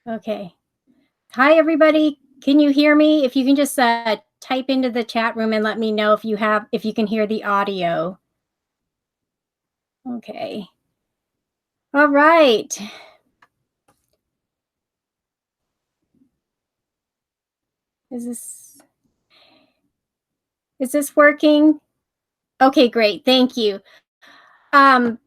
Okay. Hi, everybody. Can you hear me? If you can just type into the chat room and let me know if you can hear the audio. Okay. All right. Is this working? Okay, great. Thank you.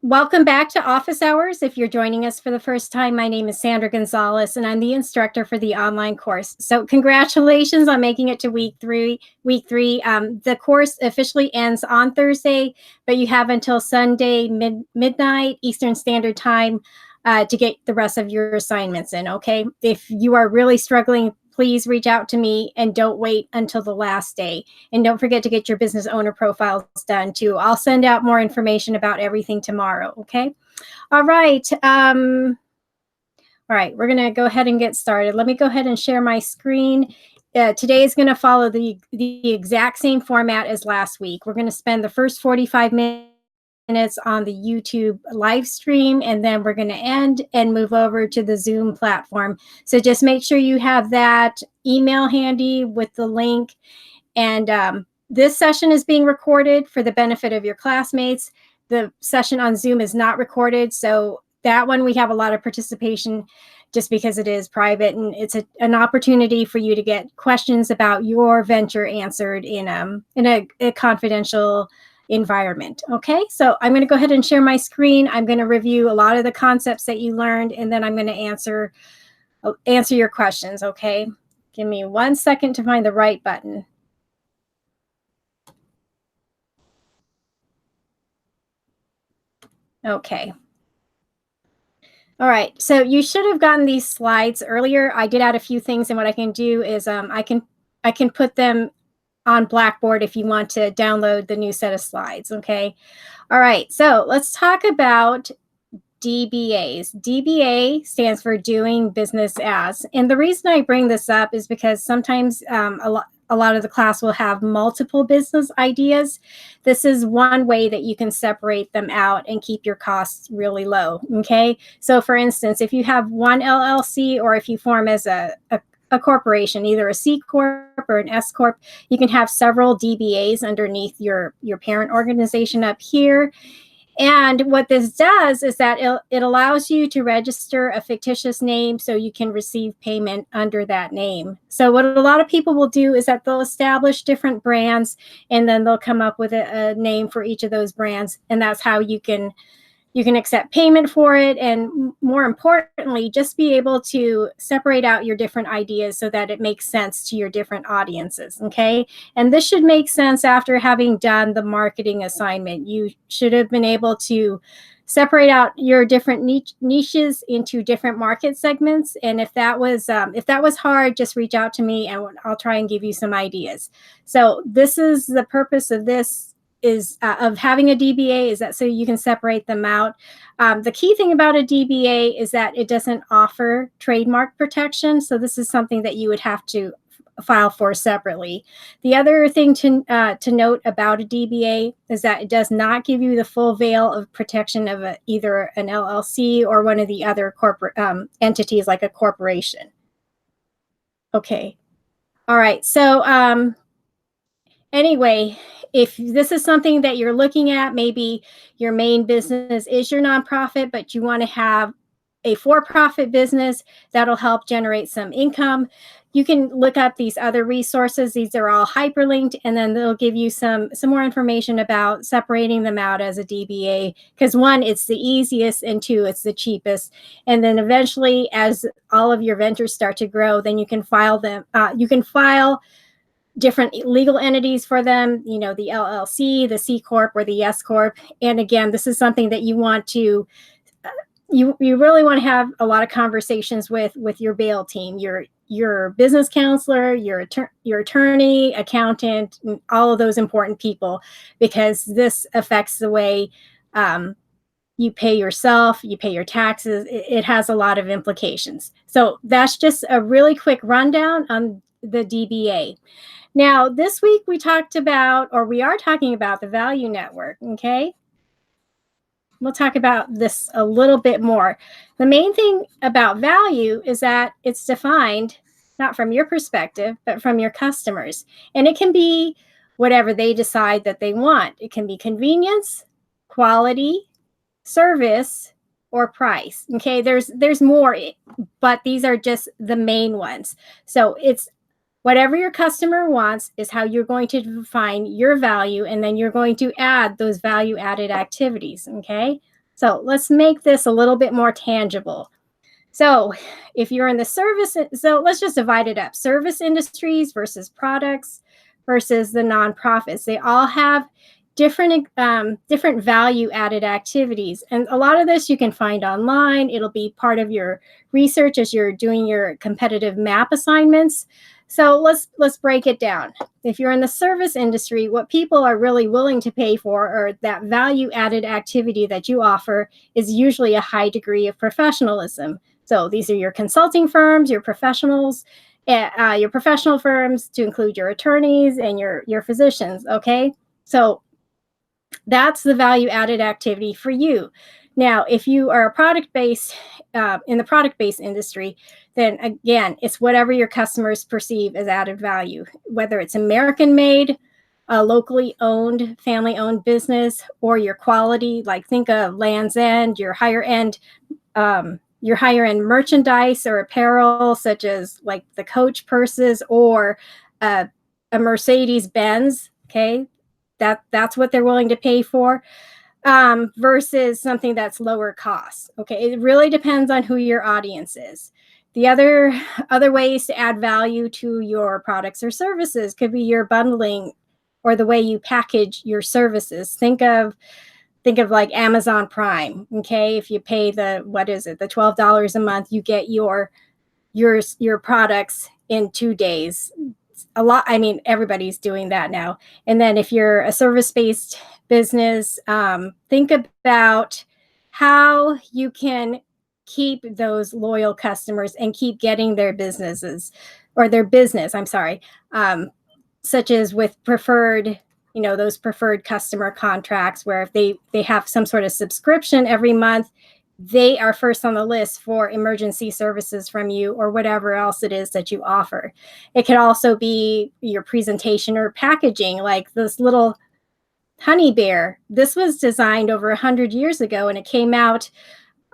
Welcome back to Office Hours. If you're joining us for the first time, my name is Sandra Gonzalez, and I'm the instructor for the online course. So congratulations on making it to week three. The course officially ends on Thursday, but you have until Sunday midnight Eastern Standard Time to get the rest of your assignments in, okay? If you are really struggling, please reach out to me and don't wait until the last day. And don't forget to get your business owner profiles done too. I'll send out more information about everything tomorrow, okay? All right. All right, we're going to go ahead and get started. Let me go ahead and share my screen. Today is going to follow the exact same format as last week. We're going to spend the first 45 minutes on the YouTube live stream, and then we're going to end and move over to the Zoom platform. So just make sure you have that email handy with the link. And this session is being recorded for the benefit of your classmates. The session on Zoom is not recorded, so that one we have a lot of participation just because it is private, and it's an opportunity for you to get questions about your venture answered in a confidential environment. Okay, so I'm going to go ahead and share my screen. I'm going to review a lot of the concepts that you learned, and then I'm going to answer your questions. Okay, give me 1 second to find the right button. Okay. All right, so you should have gotten these slides earlier. I did add a few things, and what I can do is I can put them on Blackboard if you want to download the new set of slides, okay? All right, so let's talk about DBAs. DBA stands for doing business as. And the reason I bring this up is because sometimes a lot of the class will have multiple business ideas. This is one way that you can separate them out and keep your costs really low, okay? So for instance, if you have one LLC, or if you form as a corporation, either a C Corp or an S Corp, you can have several DBAs underneath your parent organization up here. And what this does is that it allows you to register a fictitious name so you can receive payment under that name. So what a lot of people will do is that they'll establish different brands, and then they'll come up with a name for each of those brands. And that's how you can accept payment for it, and more importantly, just be able to separate out your different ideas so that it makes sense to your different audiences, okay? And this should make sense after having done the marketing assignment. You should have been able to separate out your different niches into different market segments. And if that was hard, just reach out to me and I'll try and give you some ideas. So this is the purpose of this, is of having a DBA, is that so you can separate them out. The key thing about a DBA is that it doesn't offer trademark protection. So this is something that you would have to file for separately. The other thing to note about a DBA is that it does not give you the full veil of protection of either an LLC or one of the other corporate entities like a corporation. Okay. All right. So anyway, if this is something that you're looking at, maybe your main business is your nonprofit, but you want to have a for-profit business that'll help generate some income, you can look up these other resources. These are all hyperlinked, and then they'll give you some more information about separating them out as a DBA, because one, it's the easiest, and two, it's the cheapest. And then eventually, as all of your ventures start to grow, then you can file them. You can file different legal entities for them, the LLC, the C Corp, or the S Corp. And again, this is something that you want to, you really want to have a lot of conversations with your bail team, your business counselor, your attorney, accountant, all of those important people, because this affects the way you pay yourself, you pay your taxes. It has a lot of implications. So that's just a really quick rundown on the DBA. Now, this week we are talking about the value network, okay? We'll talk about this a little bit more. The main thing about value is that it's defined not from your perspective, but from your customers. And it can be whatever they decide that they want. It can be convenience, quality, service, or price. Okay, there's more, but these are just the main ones. So it's whatever your customer wants is how you're going to define your value, and then you're going to add those value added activities. Okay, so let's make this a little bit more tangible. So if you're in the service, so let's just divide it up: service industries versus products versus the nonprofits. They all have different value added activities, and a lot of this you can find online. It'll be part of your research as you're doing your competitive map assignments. So let's break it down. If you're in the service industry, what people are really willing to pay for, or that value added activity that you offer, is usually a high degree of professionalism. So these are your consulting firms, your professionals, your professional firms, to include your attorneys and your physicians. Okay, so that's the value added activity for you. Now, if you are a product based in the product based industry, then again, it's whatever your customers perceive as added value, whether it's American made, a locally owned, family owned business, or your quality, like think of Land's End, your higher end merchandise or apparel, such as like the Coach purses or a Mercedes Benz. Okay, that's what they're willing to pay for, versus something that's lower cost. Okay, it really depends on who your audience is. The other ways to add value to your products or services could be your bundling, or the way you package your services. Think of like Amazon Prime. Okay, if you pay the $12 a month, you get your products in 2 days. A lot. I mean, everybody's doing that now. And then if you're a service-based business, think about how you can keep those loyal customers and keep getting their business. I'm sorry, such as with preferred, those preferred customer contracts, where if they have some sort of subscription every month, they are first on the list for emergency services from you, or whatever else it is that you offer. It could also be your presentation or packaging, like this little honey bear. This was designed over 100 years ago, and it came out,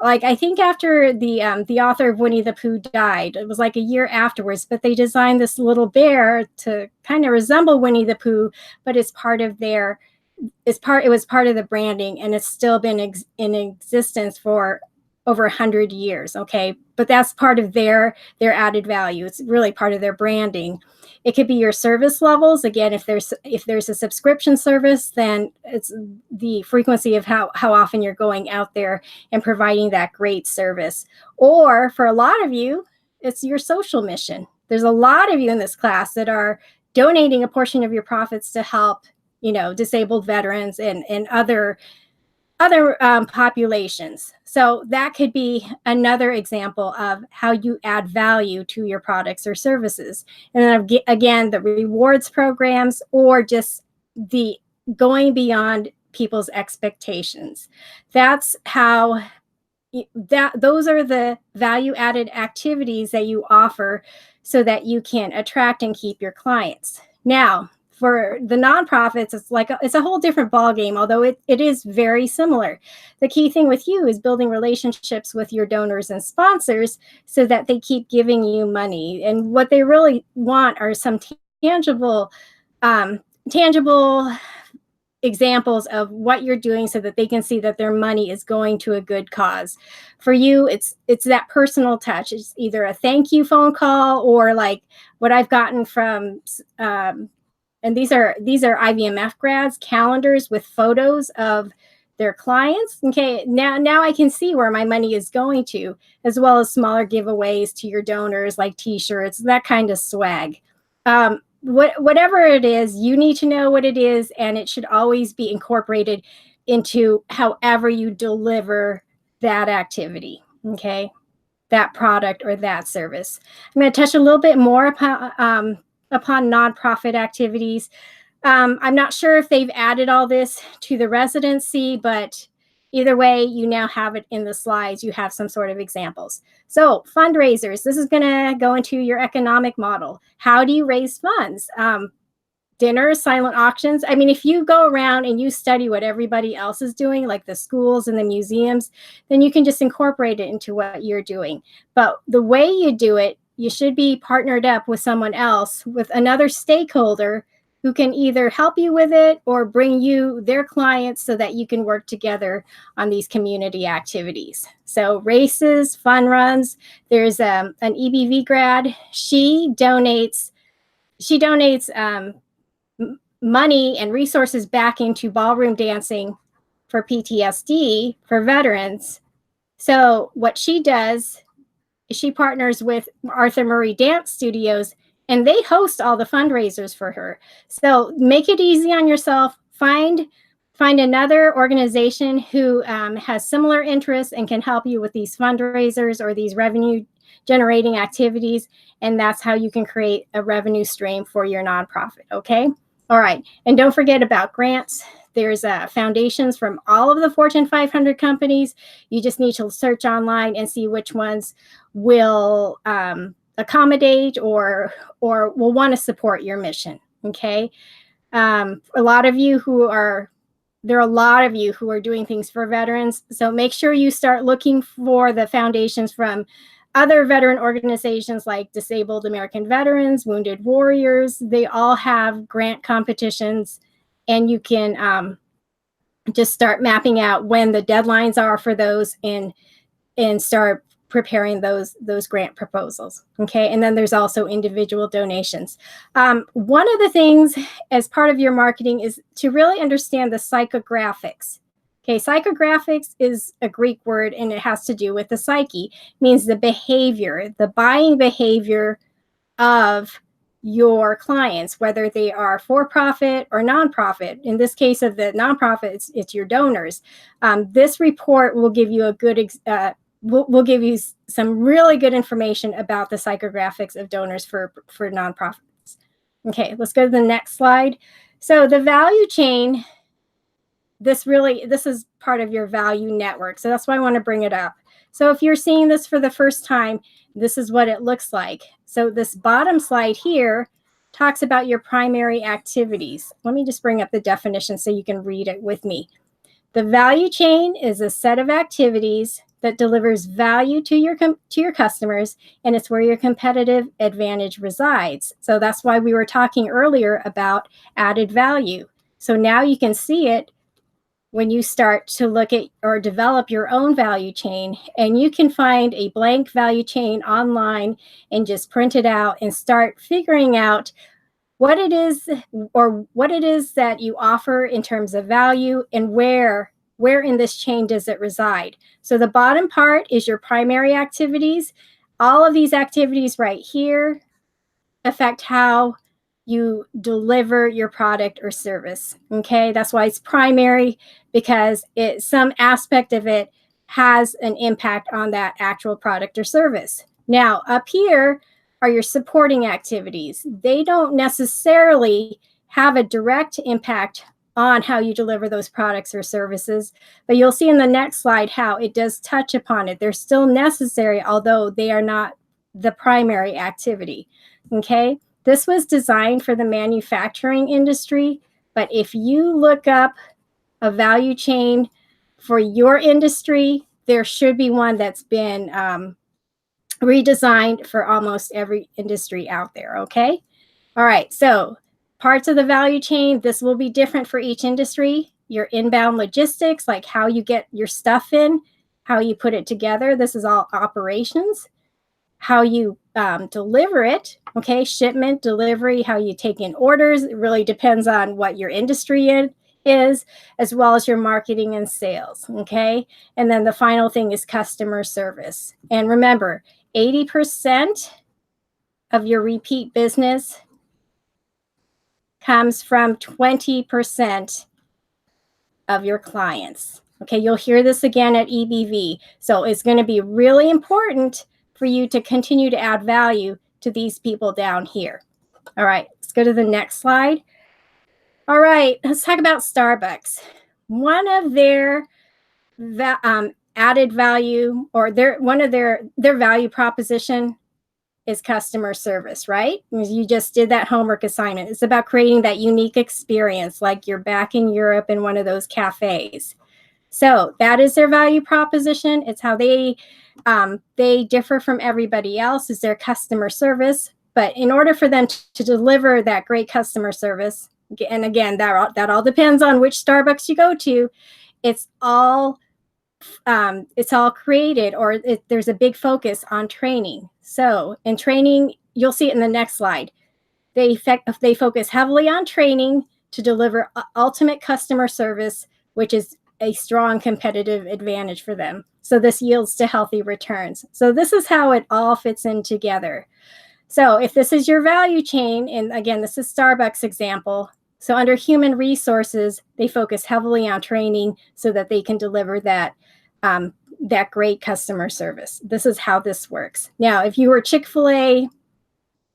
like, I think after the author of Winnie the Pooh died. It was like a year afterwards, but they designed this little bear to kind of resemble Winnie the Pooh, but it's part of their it was part of the branding, and it's still been in existence for over 100 years. Okay, but that's part of their added value. It's really part of their branding. It could be your service levels. Again, if there's a subscription service, then it's the frequency of how often you're going out there and providing that great service. Or for a lot of you, it's your social mission. There's a lot of you in this class that are donating a portion of your profits to help disabled veterans and other populations. So that could be another example of how you add value to your products or services. And then again, the rewards programs, or just the going beyond people's expectations. That's how those are the value added activities that you offer, so that you can attract and keep your clients. Now, for the nonprofits, it's a whole different ballgame, although it is very similar. The key thing with you is building relationships with your donors and sponsors, so that they keep giving you money. And what they really want are some tangible examples of what you're doing, so that they can see that their money is going to a good cause. For you, it's that personal touch. It's either a thank you phone call, or like what I've gotten from and these are IVMF grads, calendars with photos of their clients. Okay, now I can see where my money is going to, as well as smaller giveaways to your donors, like t-shirts, that kind of swag. Whatever it is, you need to know what it is, and it should always be incorporated into however you deliver that activity. Okay, that product or that service. I'm going to touch a little bit more upon nonprofit activities. I'm not sure if they've added all this to the residency, but either way, you now have it in the slides. You have some sort of examples. So fundraisers, this is going to go into your economic model. How do you raise funds? Dinners, silent auctions. I mean, if you go around and you study what everybody else is doing, like the schools and the museums, then you can just incorporate it into what you're doing. But the way you do it, you should be partnered up with someone else, with another stakeholder who can either help you with it or bring you their clients so that you can work together on these community activities. So races, fun runs. There's an EBV grad. She donates money and resources back into ballroom dancing for PTSD for veterans. So what she does is she partners with Arthur Murray Dance Studios, and they host all the fundraisers for her. So make it easy on yourself. Find another organization who has similar interests and can help you with these fundraisers or these revenue generating activities. And that's how you can create a revenue stream for your nonprofit. Okay. All right. And don't forget about grants. There's foundations from all of the Fortune 500 companies. You just need to search online and see which ones will accommodate or will want to support your mission. Okay. There are a lot of you who are doing things for veterans. So make sure you start looking for the foundations from other veteran organizations like Disabled American Veterans, Wounded Warriors. They all have grant competitions, and you can just start mapping out when the deadlines are for those and start preparing those grant proposals. Okay, and then there's also individual donations. One of the things as part of your marketing is to really understand the psychographics. Okay, psychographics is a Greek word, and it has to do with the psyche. It means the behavior, the buying behavior of your clients, whether they are for-profit or nonprofit. In this case of the nonprofit, it's your donors. This report will give you a good, will give you some really good information about the psychographics of donors for nonprofits. Okay, let's go to the next slide. So the value chain, this is part of your value network. So that's why I want to bring it up. So if you're seeing this for the first time, this is what it looks like. So this bottom slide here talks about your primary activities. Let me just bring up the definition so you can read it with me. The value chain is a set of activities that delivers value to your customers, and it's where your competitive advantage resides. So that's why we were talking earlier about added value. So now you can see it when you start to look at or develop your own value chain, and you can find a blank value chain online and just print it out and start figuring out what it is that you offer in terms of value and where in this chain does it reside. So the bottom part is your primary activities. All of these activities right here affect how you deliver your product or service. Okay, that's why it's primary, because some aspect of it has an impact on that actual product or service. Now, up here are your supporting activities. They don't necessarily have a direct impact on how you deliver those products or services, but you'll see in the next slide how it does touch upon it. They're still necessary, although they are not the primary activity. Okay. This was designed for the manufacturing industry, but if you look up a value chain for your industry, there should be one that's been redesigned for almost every industry out there, okay? All right, so parts of the value chain, this will be different for each industry. Your inbound logistics, like how you get your stuff in, how you put it together, this is all operations. How you deliver it, okay, shipment, delivery, how you take in orders. It really depends on what your industry is, as well as your marketing and sales, okay? And then the final thing is customer service. And remember, 80% of your repeat business comes from 20% of your clients. Okay, you'll hear this again at EBV. So it's going to be really important for you to continue to add value to these people down here. All right, let's go to the next slide. All right, let's talk about Starbucks. One of their added value, or one of their value proposition is customer service, right? You just did that homework assignment. It's about creating that unique experience, like you're back in Europe in one of those cafes. So that is their value proposition. It's how they differ from everybody else, is their customer service. But in order for them to deliver that great customer service, and again, that all depends on which Starbucks you go to, it's all created, or there's a big focus on training. So in training, you'll see it in the next slide. They focus heavily on training to deliver ultimate customer service, which is a strong competitive advantage for them. So this yields to healthy returns. So this is how it all fits in together. So if this is your value chain, and again, this is Starbucks example. So under human resources, they focus heavily on training so that they can deliver that great customer service. This is how this works. Now, if you were Chick-fil-A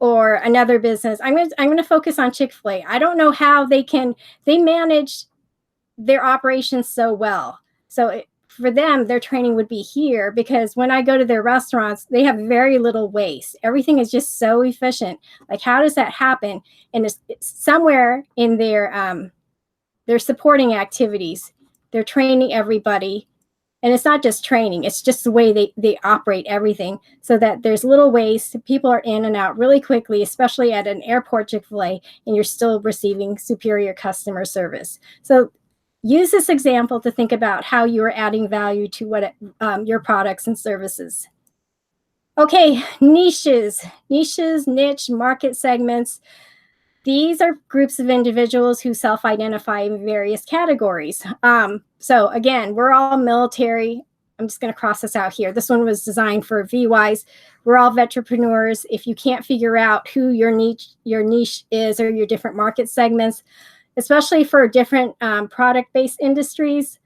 or another business, I'm going to focus on Chick-fil-A. I don't know how they manage their operations so well. So for them, their training would be here, because when I go to their restaurants, they have very little waste. Everything is just so efficient. Like, how does that happen? And it's somewhere in their supporting activities, they're training everybody. And it's not just training, it's just the way they operate everything, so that there's little waste. People are in and out really quickly, especially at an airport Chick-fil-A, and you're still receiving superior customer service. So use this example to think about how you are adding value to your products and services. Okay, niche, market segments. These are groups of individuals who self-identify in various categories. So again, we're all military. I'm just going to cross this out here. This one was designed for VWise. We're all veterpreneurs. If you can't figure out who your niche is, or your different market segments, especially for different product-based industries,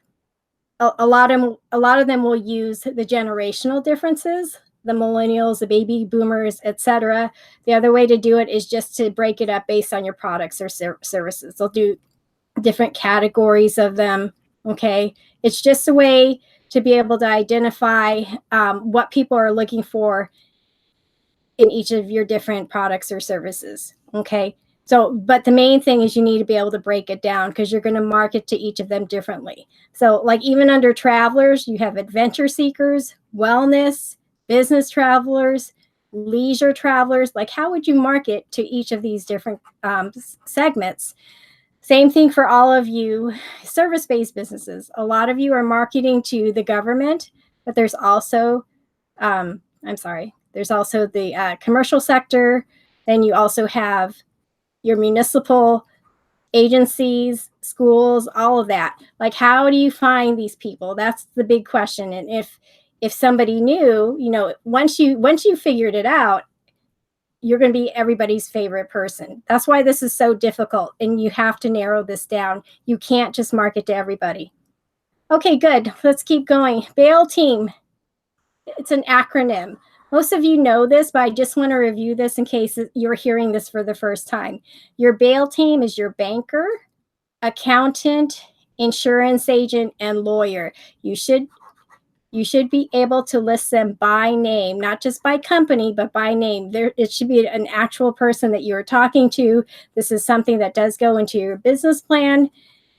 a lot of them will use the generational differences, the millennials, the baby boomers, etc. The other way to do it is just to break it up based on your products or services. They'll do different categories of them. Okay, it's just a way to be able to identify what people are looking for in each of your different products or services. Okay, so, but the main thing is you need to be able to break it down, because you're going to market to each of them differently. So like, even under travelers, you have adventure seekers, wellness, business travelers, leisure travelers. Like, how would you market to each of these different segments? Same thing for all of you service-based businesses. A lot of you are marketing to the government, but there's also, there's also the commercial sector. Then you also have your municipal agencies, schools, all of that. Like, how do you find these people? That's the big question. And if somebody knew, once you figured it out, you're going to be everybody's favorite person. That's why this is so difficult, and you have to narrow this down. You can't just market to everybody. Okay, good. Let's keep going. BAIL team. It's an acronym. Most of you know this, but I just want to review this in case you're hearing this for the first time. Your BAIL team is your banker, accountant, insurance agent, and lawyer. You should be able to list them by name, not just by company, but by name. It should be an actual person that you are talking to. This is something that does go into your business plan.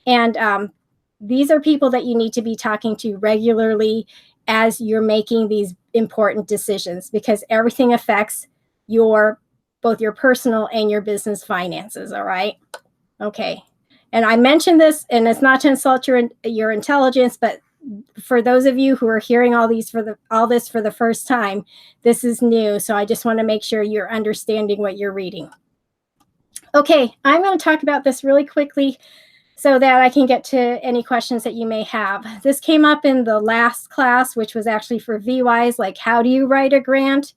And these are people that you need to be talking to regularly as you're making these important decisions, because everything affects both your personal and your business finances. All right. Okay. And I mentioned this, and it's not to insult your intelligence, but for those of you who are hearing all this for the first time, this is new. So I just want to make sure you're understanding what you're reading. Okay, I'm going to talk about this really quickly so that I can get to any questions that you may have. This came up in the last class, which was actually for VWise, like, how do you write a grant?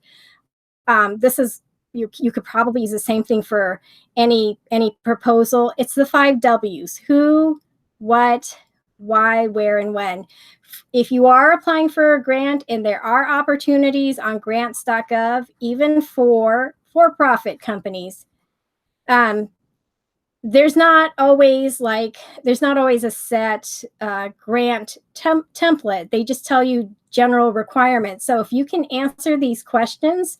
This is, you could probably use the same thing for any proposal. It's the 5 W's: who, what, why, where, and when. If you are applying for a grant, and there are opportunities on grants.gov, even for-profit companies, there's not always a set grant template. They just tell you general requirements. So if you can answer these questions,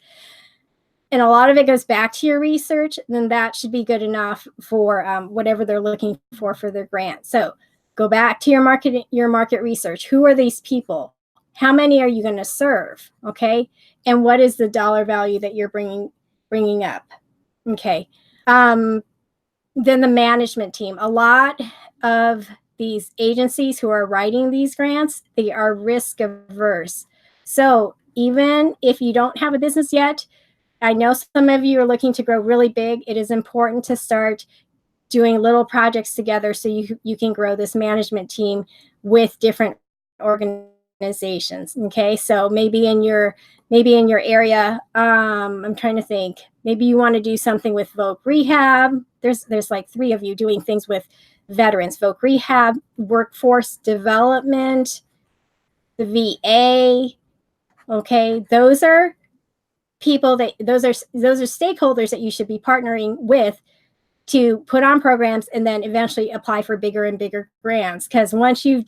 and a lot of it goes back to your research, then that should be good enough for whatever they're looking for their grant. So go back to your market research. Who are these people? How many are you going to serve? Okay, and what is the dollar value that you're bringing up? Okay. Then the management team. A lot of these agencies who are writing these grants, they are risk averse. So even if you don't have a business yet, I know some of you are looking to grow really big. It is important to start doing little projects together so you can grow this management team with different organizations. Okay, so maybe in your area, I'm trying to think. Maybe you want to do something with Voc Rehab. There's like 3 of you doing things with veterans. Voc Rehab, workforce development, the VA. Okay, those are those are stakeholders that you should be partnering with to put on programs and then eventually apply for bigger and bigger grants. Because once you've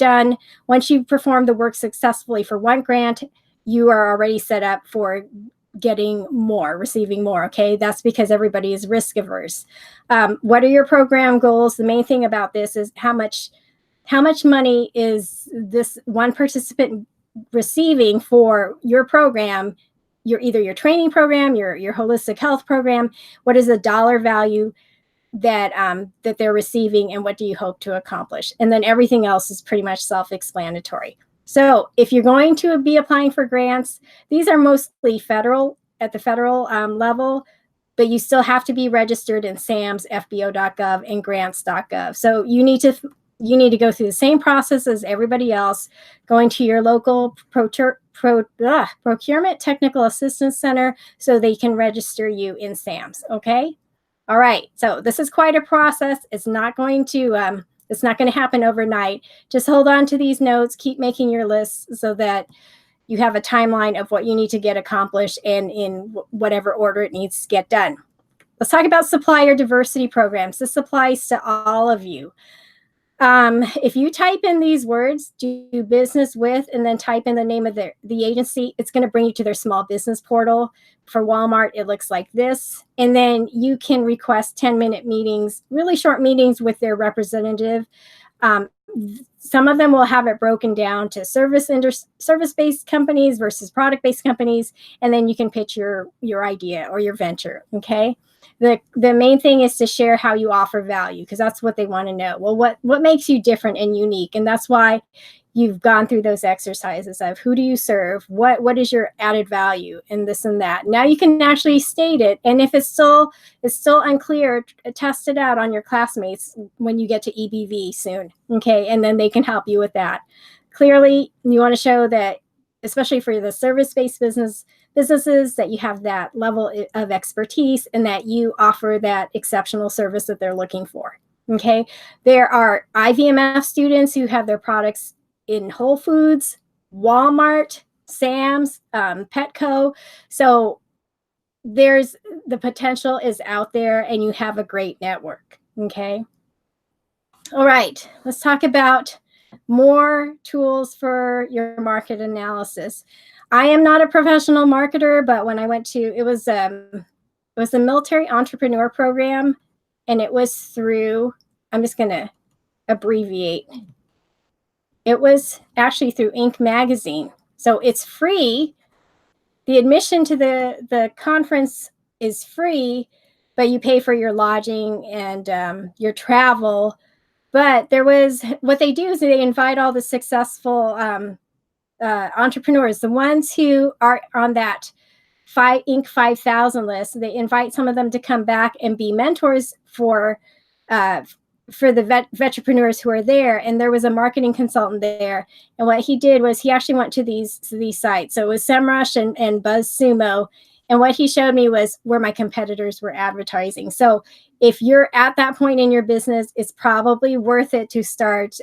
performed the work successfully for one grant, you are already set up for receiving more. Okay, that's because everybody is risk averse. What are your program goals? The main thing about this is how much money is this one participant receiving for your program, either your training program, your holistic health program. What is the dollar value that they're receiving, and what do you hope to accomplish? And then everything else is pretty much self-explanatory. So if you're going to be applying for grants, these are mostly at the federal level, but you still have to be registered in SAMS, FBO.gov, and grants.gov. So you need to go through the same process as everybody else, going to your local procurement technical assistance center so they can register you in SAMS. Okay. All right. So this is quite a process. It's not going to happen overnight. Just hold on to these notes, keep making your lists so that you have a timeline of what you need to get accomplished and in whatever order it needs to get done. Let's talk about supplier diversity programs. This applies to all of you. If you type in these words, do business with, and then type in the name of the agency, it's going to bring you to their small business portal. For Walmart, it looks like this. And then you can request 10-minute meetings, really short meetings with their representative. Some of them will have it broken down to service-based companies versus product-based companies, and then you can pitch your idea or your venture, okay? The main thing is to share how you offer value, because that's what they want to know. Well, what makes you different and unique? And that's why you've gone through those exercises of who do you serve, what is your added value, and this and that. Now you can actually state it, and if it's still unclear, test it out on your classmates when you get to EBV soon, okay? And then they can help you with that. Clearly, you want to show that, especially for the service-based businesses, that you have that level of expertise and that you offer that exceptional service that they're looking for. Okay, there are IVMF students who have their products in Whole Foods, Walmart, Sam's, Petco. So there's the potential is out there, and you have a great network. Okay. All right, let's talk about more tools for your market analysis. I am not a professional marketer, but when I went to, it was a military entrepreneur program, and it was through, I'm just going to abbreviate. It was actually through Inc. magazine. So it's free. The admission to the conference is free, but you pay for your lodging and your travel. But what they do is they invite all the successful entrepreneurs, the ones who are on that Inc. 5000 list. They invite some of them to come back and be mentors for the vetrepreneurs who are there. And there was a marketing consultant there. And what he did was he actually went to these sites. So it was SEMrush and BuzzSumo. And what he showed me was where my competitors were advertising. So if you're at that point in your business, it's probably worth it to start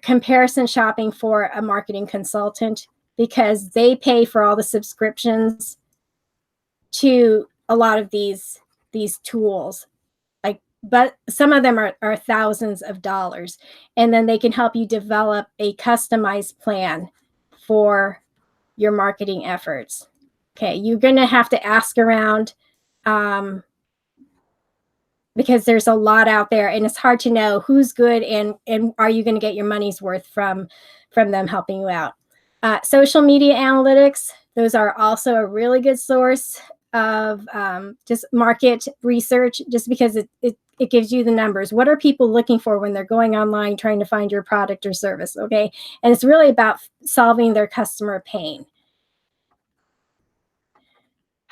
comparison shopping for a marketing consultant, because they pay for all the subscriptions to a lot of these tools, like but some of them are thousands of dollars. And then they can help you develop a customized plan for your marketing efforts. Okay, you're going to have to ask around, because there's a lot out there, and it's hard to know who's good and are you going to get your money's worth from them helping you out. Social media analytics, those are also a really good source of just market research, just because it gives you the numbers. What are people looking for when they're going online trying to find your product or service? Okay, and it's really about solving their customer pain.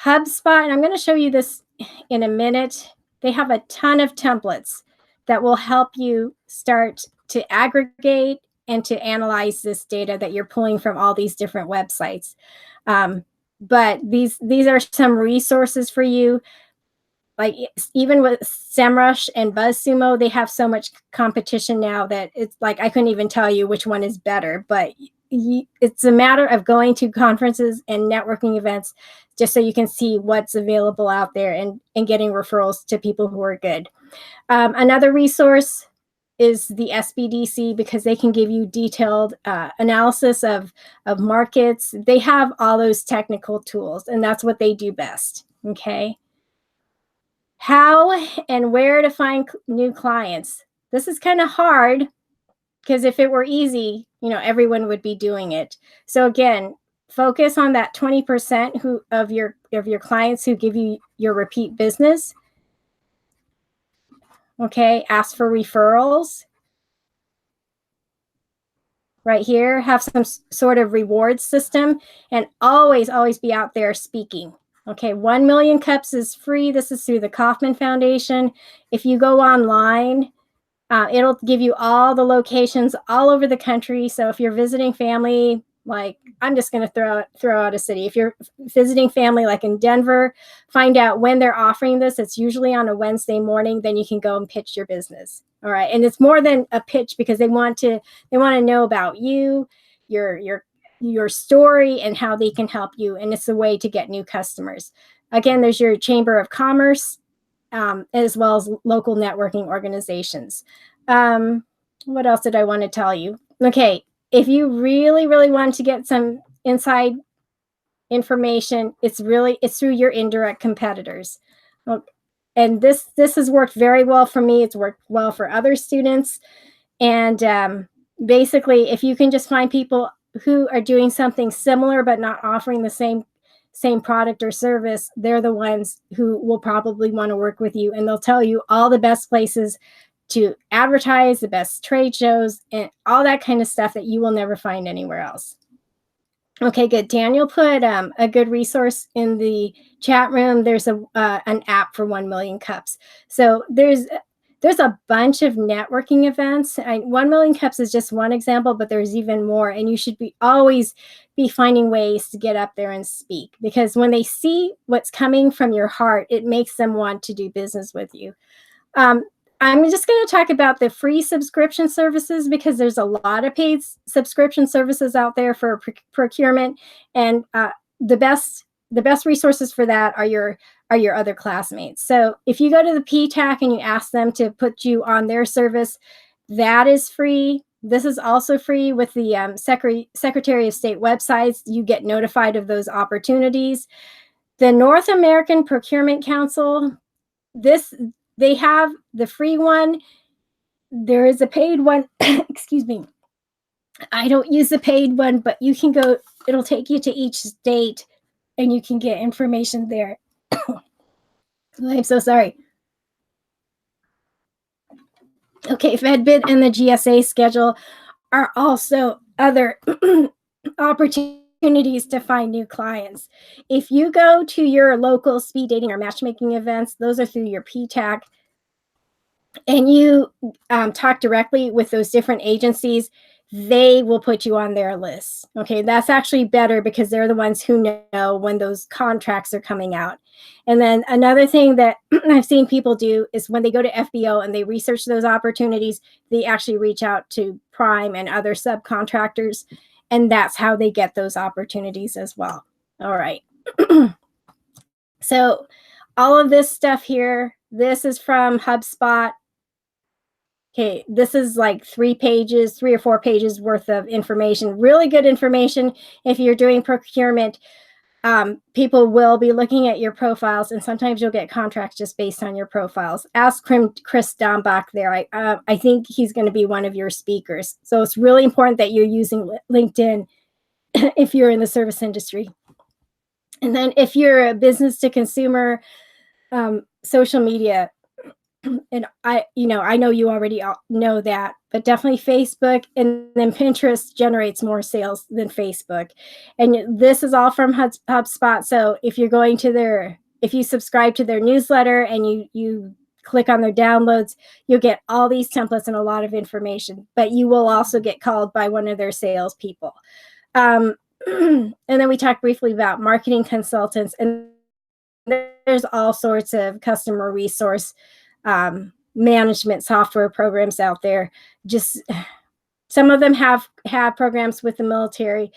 HubSpot, and I'm going to show you this in a minute. They have a ton of templates that will help you start to aggregate and to analyze this data that you're pulling from all these different websites. But these are some resources for you. Like even with SEMrush and BuzzSumo, they have so much competition now that it's like I couldn't even tell you which one is better. But it's a matter of going to conferences and networking events just so you can see what's available out there and getting referrals to people who are good. Another resource is the SBDC, because they can give you detailed analysis of markets. They have all those technical tools, and that's what they do best. Okay. How and where to find new clients. This is kind of hard, because if it were easy, everyone would be doing it. So again, focus on that 20% of your clients who give you your repeat business. Okay, ask for referrals. Right here, have some sort of reward system, and always be out there speaking. Okay, 1 million cups is free. This is through the Kauffman Foundation. If you go online, it'll give you all the locations all over the country. So if you're visiting family, like I'm just going to throw out a city. If you're visiting family like in Denver, find out when they're offering this. It's usually on a Wednesday morning. Then you can go and pitch your business. All right, and it's more than a pitch, because they want to know about you, your story, and how they can help you. And it's a way to get new customers. Again, there's your Chamber of Commerce, as well as local networking organizations. What else did I want to tell you? Okay, if you really want to get some inside information, it's through your indirect competitors. And this has worked very well for me. It's worked well for other students. And basically, if you can just find people who are doing something similar but not offering the same product or service, they're the ones who will probably want to work with you, and they'll tell you all the best places to advertise, the best trade shows, and all that kind of stuff that you will never find anywhere else. Okay, good. Daniel put a good resource in the chat room. There's an app for 1 million cups. So there's a bunch of networking events. 1 million cups is just one example, but there's even more. And you should always be finding ways to get up there and speak, because when they see what's coming from your heart, it makes them want to do business with you. I'm just going to talk about the free subscription services, because there's a lot of paid subscription services out there for procurement, and the best resources for that are your other classmates. So if you go to the PTAC and you ask them to put you on their service, that is free. This is also free with the Secretary of State websites. You get notified of those opportunities. The North American Procurement Council, they have the free one. There is a paid one. Excuse me. I don't use the paid one, but you can go, it'll take you to each state and you can get information there. I'm so sorry. Okay, FedBid and the GSA Schedule are also other opportunities to find new clients. If you go to your local speed dating or matchmaking events, those are through your PTAC, and you talk directly with those different agencies, they will put you on their list. Okay, that's actually better, because they're the ones who know when those contracts are coming out. And then another thing that I've seen people do is when they go to FBO and they research those opportunities, they actually reach out to Prime and other subcontractors, and that's how they get those opportunities as well. All right. So all of this stuff here, this is from HubSpot. Okay, this is like 3 or 4 pages worth of information. Really good information if you're doing procurement. People will be looking at your profiles, and sometimes you'll get contracts just based on your profiles. Ask Chris Dombach there. I think he's going to be one of your speakers. So it's really important that you're using LinkedIn if you're in the service industry. And then if you're a business to consumer, social media, and I know you already know that, but definitely Facebook, and then Pinterest generates more sales than Facebook. And this is all from HubSpot. So if you're going to if you subscribe to their newsletter and you click on their downloads, you'll get all these templates and a lot of information, but you will also get called by one of their salespeople. And then we talked briefly about marketing consultants, and there's all sorts of customer resource management software programs out there. Just some of them have programs with the military.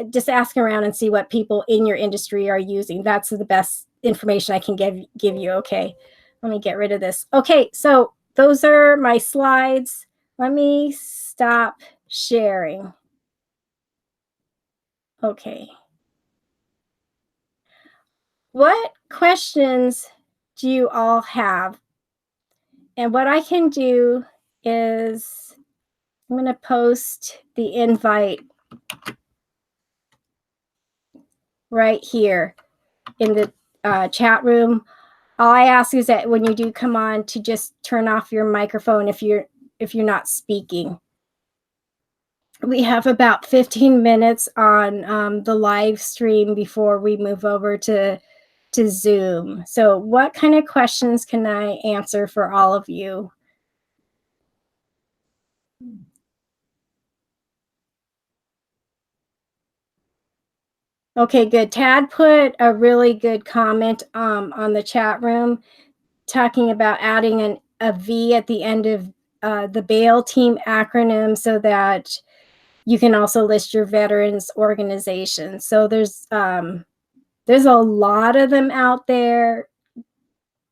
Just ask around and see what people in your industry are using. That's the best information I can give you. Okay, let me get rid of this. Okay, so those are my slides. Let me stop sharing. Okay. What questions do you all have? And what I can do is I'm going to post the invite right here in the chat room. All I ask is that when you do come on, to just turn off your microphone if you're not speaking. We have about 15 minutes on the live stream before we move over to Zoom. So what kind of questions can I answer for all of you? Okay, good. Tad put a really good comment on the chat room talking about adding a V at the end of the BAIL team acronym so that you can also list your veterans organization. So there's a lot of them out there.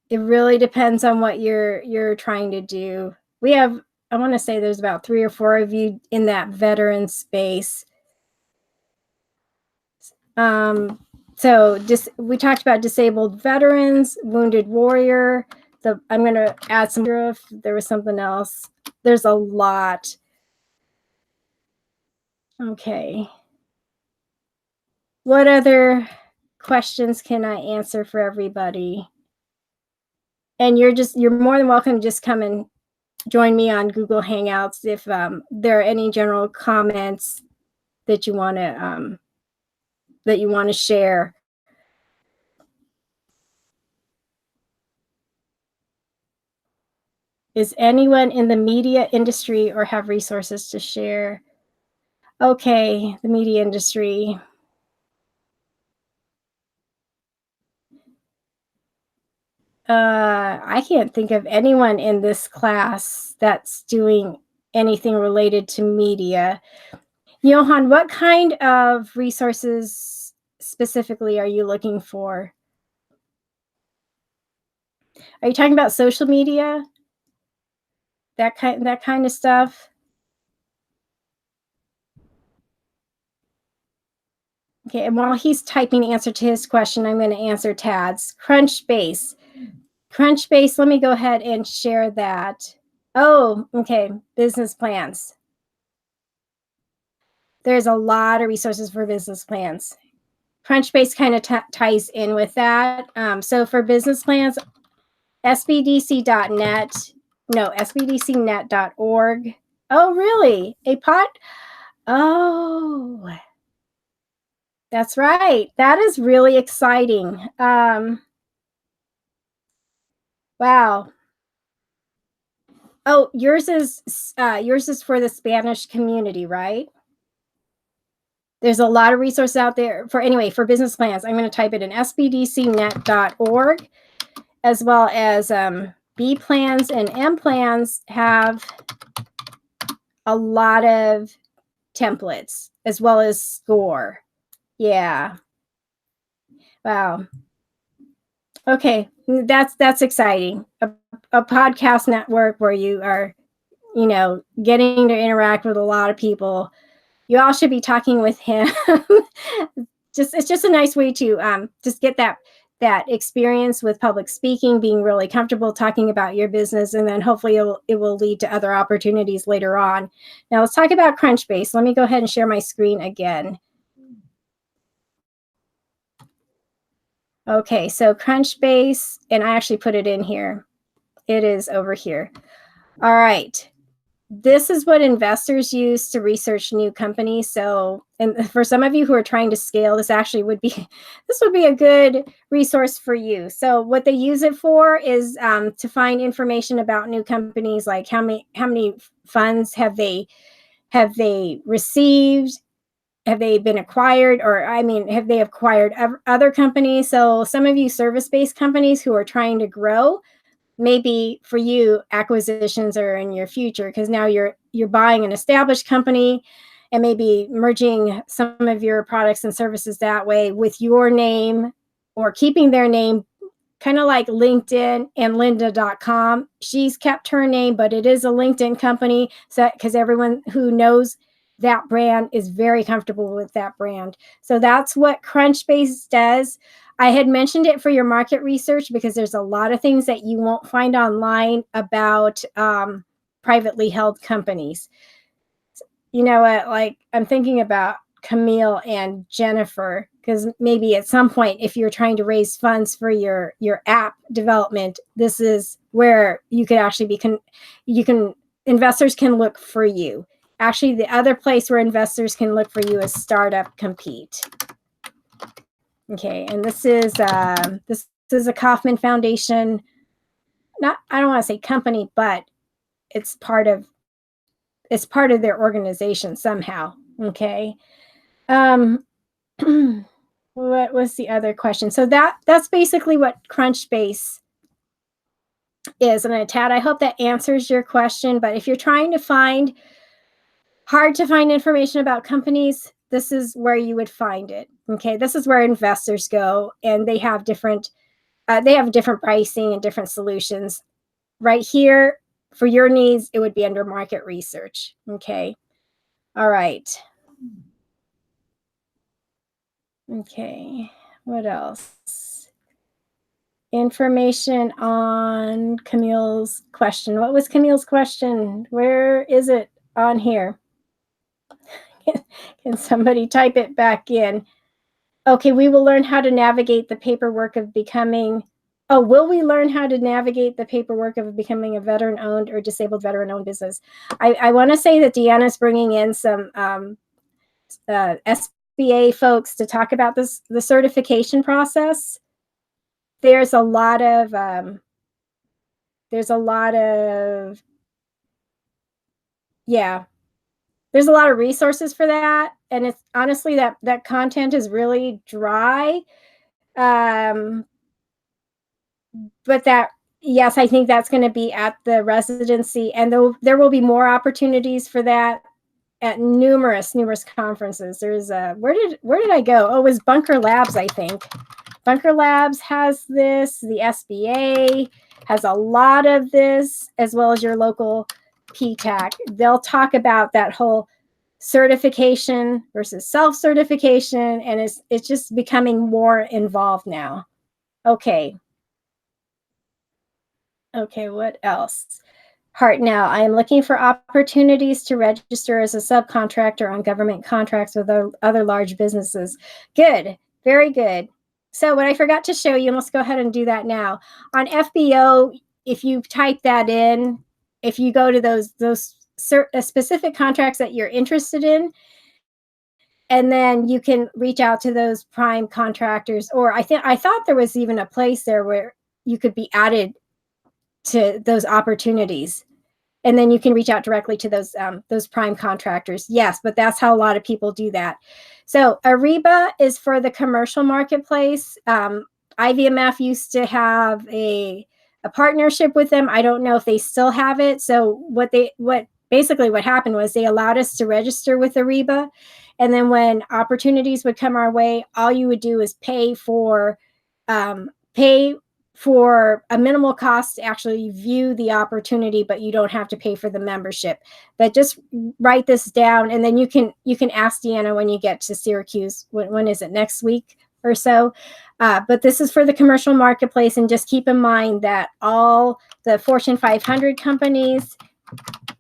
It really depends on what you're trying to do. I want to say there's about 3 or 4 of you in that veteran space. So we talked about disabled veterans, wounded warrior. I'm going to add some if there was something else. There's a lot. Okay. What other questions can I answer for everybody? And you're more than welcome to just come and join me on Google Hangouts if there are any general comments that you want to share. Is anyone in the media industry or have resources to share? Okay, the media industry. I can't think of anyone in this class that's doing anything related to media. Johan, what kind of resources specifically are you looking for? Are you talking about social media? That kind of stuff? Okay, and while he's typing the answer to his question, I'm going to answer Tad's. Crunchbase, let me go ahead and share that. Oh, okay, business plans. There's a lot of resources for business plans. Crunchbase kind of ties in with that. So for business plans, sbdcnet.org. Oh, really? Oh, that's right. That is really exciting. Wow. Oh, yours is for the Spanish community, right? There's a lot of resources out there for business plans. I'm going to type it in sbdcnet.org, as well as B plans and M plans have a lot of templates, as well as SCORE. Yeah. Wow. Okay, that's exciting. A podcast network where you are, getting to interact with a lot of people. You all should be talking with him. Just it's just a nice way to just get that experience with public speaking, being really comfortable talking about your business, and then hopefully it will lead to other opportunities later on. Now let's talk about Crunchbase. Let me go ahead and share my screen again. Okay, so Crunchbase, and I actually put it in here. It is over here. All right. This is what investors use to research new companies. So, and for some of you who are trying to scale, this actually would be this would be a good resource for you. So, what they use it for is to find information about new companies, like how many funds have they received, have they been acquired, or I mean, have they acquired other companies? So, some of you service-based companies who are trying to grow, maybe for you acquisitions are in your future because now you're buying an established company and maybe merging some of your products and services that way with your name or keeping their name, kind of like LinkedIn and lynda.com. She's kept her name, but it is a LinkedIn company, so because everyone who knows that brand is very comfortable with that brand. So that's what Crunchbase does. I had mentioned it for your market research because there's a lot of things that you won't find online about privately held companies. You know what? Like I'm thinking about Camille and Jennifer because maybe at some point, if you're trying to raise funds for your app development, this is where you could actually investors can look for you. Actually, the other place where investors can look for you is Startup Compete. Okay, and this is a Kauffman Foundation. I don't want to say company, but it's part of their organization somehow. Okay. What was the other question? So that's basically what Crunchbase is. And Tad, I hope that answers your question. But if you're trying to find hard to find information about companies, this is where you would find it. Okay, this is where investors go, and they have different pricing and different solutions. Right here, for your needs, it would be under market research. Okay, all right. Okay, what else? Information on Camille's question. What was Camille's question? Where is it on here? Can somebody type it back in? Okay, we will learn how to navigate the paperwork of becoming. Oh, will we learn how to navigate the paperwork of becoming a veteran-owned or disabled veteran-owned business? I want to say that Deanna's bringing in some SBA folks to talk about the certification process. There's a lot of yeah, there's a lot of resources for that, and it's honestly that content is really dry. But yes, I think that's going to be at the residency, and there will be more opportunities for that at numerous conferences. There's where did I go? Oh, it was Bunker Labs, I think. Bunker Labs has this. The SBA has a lot of this, as well as your local PTAC. They'll talk about that whole certification versus self-certification, and it's just becoming more involved now. Okay, what else? Hartnell, I am looking for opportunities to register as a subcontractor on government contracts with other large businesses. Good, very good. So what I forgot to show you, let's go ahead and do that now. On FBO, if you type that in, if you go to those specific contracts that you're interested in, and then you can reach out to those prime contractors, or I thought there was even a place there where you could be added to those opportunities, and then you can reach out directly to those prime contractors. Yes, but that's how a lot of people do that. So Ariba is for the commercial marketplace. IVMF used to have a partnership with them. I don't know if they still have it. So what happened was they allowed us to register with Ariba, and then when opportunities would come our way, all you would do is pay for a minimal cost to actually view the opportunity, but you don't have to pay for the membership. But just write this down, and then you can ask Deanna when you get to Syracuse. When is it? Next week or so? But this is for the commercial marketplace, and just keep in mind that all the Fortune 500 companies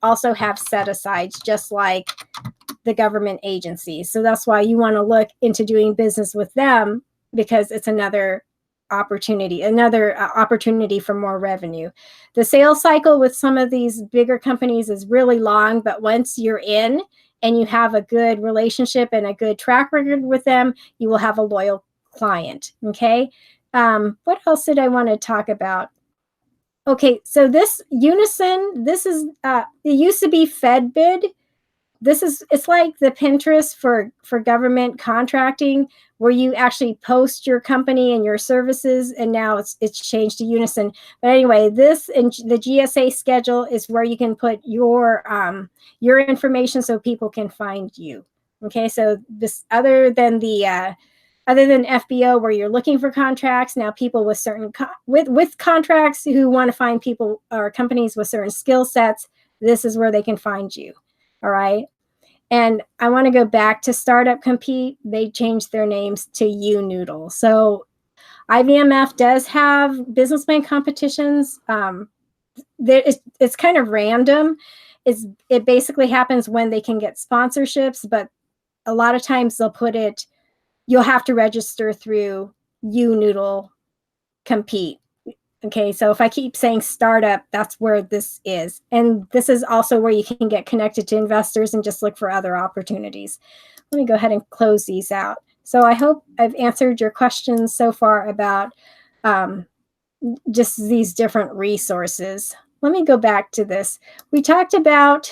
also have set-asides, just like the government agencies. So that's why you want to look into doing business with them, because it's another opportunity for more revenue. The sales cycle with some of these bigger companies is really long, but once you're in and you have a good relationship and a good track record with them, you will have a loyal client. Okay. What else did I want to talk about? Okay, so this Unison, this is it used to be FedBid. It's like the Pinterest for government contracting, where you actually post your company and your services, and now it's changed to Unison. But anyway, this and the GSA schedule is where you can put your information so people can find you. Okay, so this other than FBO, where you're looking for contracts, now people with certain with contracts who want to find people or companies with certain skill sets, this is where they can find you. All right. And I want to go back to Startup Compete. They changed their names to UNoodle. So IVMF does have business plan competitions. It's kind of random. It basically happens when they can get sponsorships, but a lot of times you'll have to register through UNoodle Compete. Okay, so if I keep saying startup, that's where this is. And this is also where you can get connected to investors and just look for other opportunities. Let me go ahead and close these out. So I hope I've answered your questions so far about just these different resources. Let me go back to this. We talked about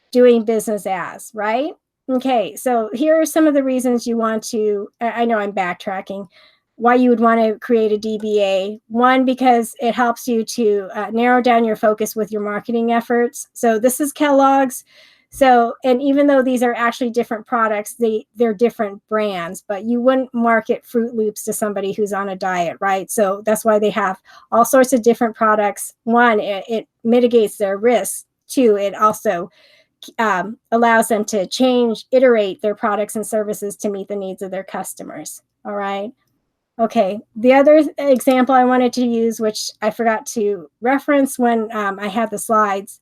doing business as, right? Okay, so here are some of the reasons you want to, I know I'm backtracking, why you would want to create a DBA. One, because it helps you to narrow down your focus with your marketing efforts. So this is Kellogg's. So, and even though these are actually different products, they're different brands, but you wouldn't market Fruit Loops to somebody who's on a diet, right? So that's why they have all sorts of different products. One, it mitigates their risks. Two, it also allows them to iterate their products and services to meet the needs of their customers. All right. Okay. The other example I wanted to use, which I forgot to reference when I had the slides,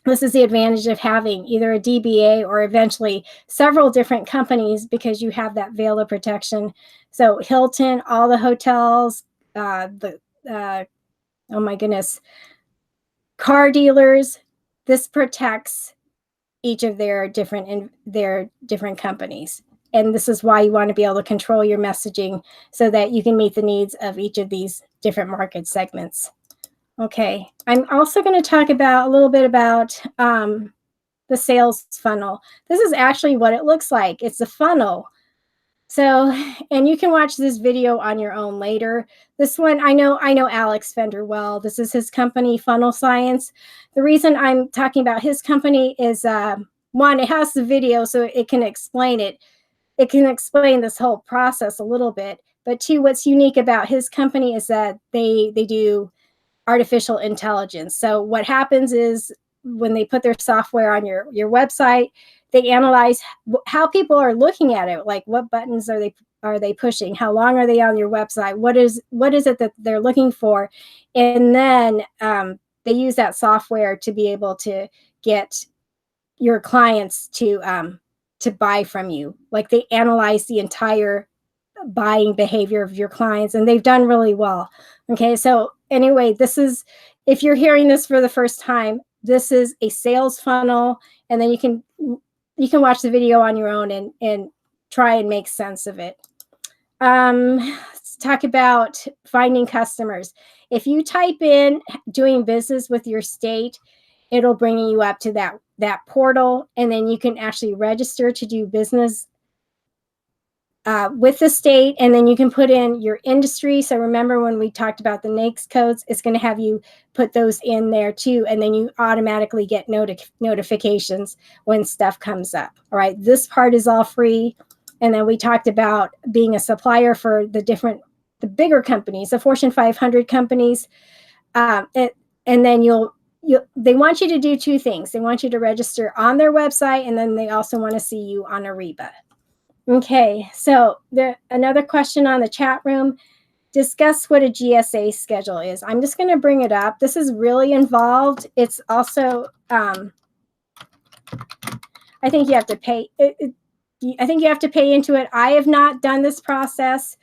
this is the advantage of having either a DBA or eventually several different companies, because you have that veil of protection. So Hilton, all the hotels, oh my goodness, car dealers, this protects each of their different companies. And this is why you want to be able to control your messaging so that you can meet the needs of each of these different market segments. Okay, I'm also going to talk a little bit about the sales funnel. This is actually what it looks like. It's a funnel. So, and you can watch this video on your own later. This one, I know Alex Fender well. This is his company, Funnel Science. The reason I'm talking about his company is, one, it has the video, so it can explain it. It can explain this whole process a little bit. But two, what's unique about his company is that they do artificial intelligence. So what happens is when they put their software on your website, they analyze how people are looking at it, like what buttons are they pushing, how long are they on your website, what is it that they're looking for, and then they use that software to be able to get your clients to buy from you. Like they analyze the entire buying behavior of your clients, and they've done really well. Okay, so anyway, this is, if you're hearing this for the first time, this is a sales funnel, and then you can watch the video on your own and try and make sense of it. Let's talk about finding customers. If you type in doing business with your state, it'll bring you up to that portal, and then you can actually register to do business with the state, and then you can put in your industry. So remember when we talked about the NAICS codes, it's going to have you put those in there too, and then you automatically get notifications when stuff comes up. All right, this part is all free, And then we talked about being a supplier for the bigger companies, the Fortune 500 companies. And then they want you to do two things. They want you to register on their website, and then they also want to see you on Ariba. Okay, so another question on the chat room. Discuss what a GSA schedule is. I'm just going to bring it up. This is really involved. It's also, I think you have to pay. I think you have to pay into it. I have not done this process,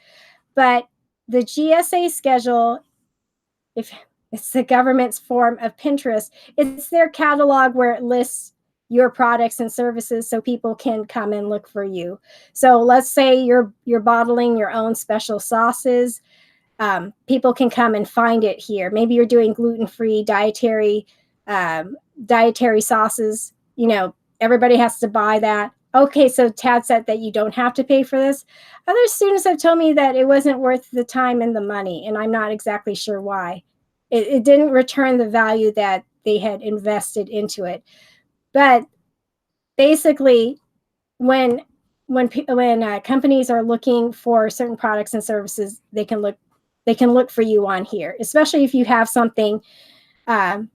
but the GSA schedule, if it's the government's form of Pinterest, it's their catalog where it lists your products and services so people can come and look for you. So let's say you're bottling your own special sauces. People can come and find it here. Maybe you're doing gluten-free dietary sauces. You know, everybody has to buy that. Okay, so Tad said that you don't have to pay for this. Other students have told me that it wasn't worth the time and the money, and I'm not exactly sure why. It didn't return the value that they had invested into it. But basically, when companies are looking for certain products and services, they can look for you on here, especially if you have something of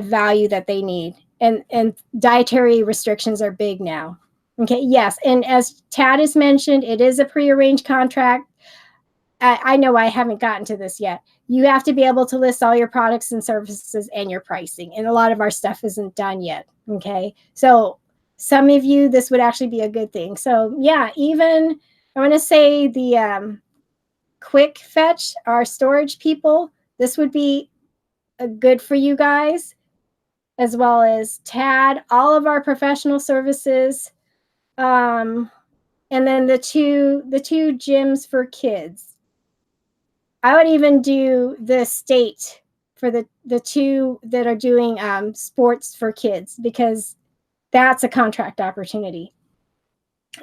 value that they need. And dietary restrictions are big now. Okay, yes, and as Tad has mentioned, it is a prearranged contract. I know I haven't gotten to this yet. You have to be able to list all your products and services and your pricing, and a lot of our stuff isn't done yet. Okay, so some of you, this would actually be a good thing. So yeah, even I want to say the Quick Fetch, our storage people, this would be good for you guys, as well as Tad, all of our professional services, and then the two gyms for kids. I would even do the state for the two that are doing sports for kids, because that's a contract opportunity.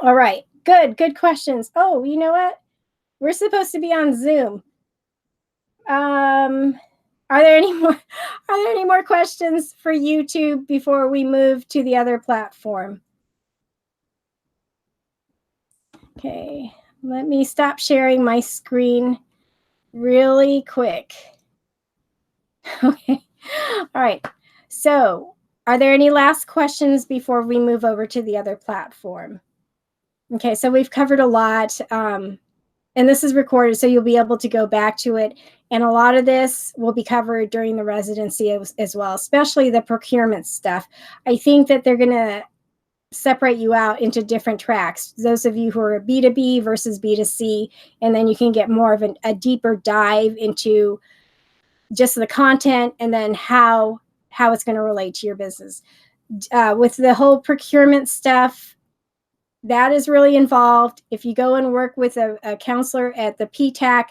All right, good questions. Oh, you know what? We're supposed to be on Zoom. Are there any more questions for YouTube before we move to the other platform? Okay, let me stop sharing my screen really quick. Okay, all right. So, are there any last questions before we move over to the other platform? Okay, so we've covered a lot. And this is recorded, so you'll be able to go back to it. And a lot of this will be covered during the residency as well, especially the procurement stuff. I think that they're going to separate you out into different tracks. Those of you who are B2B versus B2C, and then you can get more of a deeper dive into just the content and then how it's going to relate to your business. With the whole procurement stuff, that is really involved. If you go and work with a counselor at the PTAC,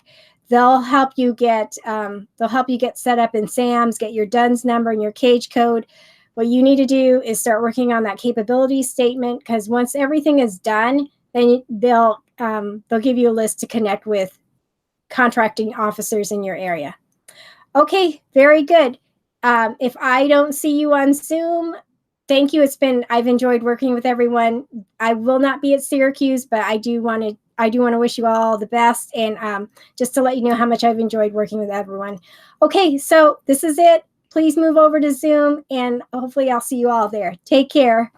they'll help you get set up in SAMS, get your DUNS number and your cage code. What you need to do is start working on that capability statement, because once everything is done, then they'll give you a list to connect with contracting officers in your area. Okay, very good. If I don't see you on Zoom, thank you. I've enjoyed working with everyone. I will not be at Syracuse, but I do want to wish you all the best, and just to let you know how much I've enjoyed working with everyone. Okay, so this is it. Please move over to Zoom, and hopefully I'll see you all there. Take care.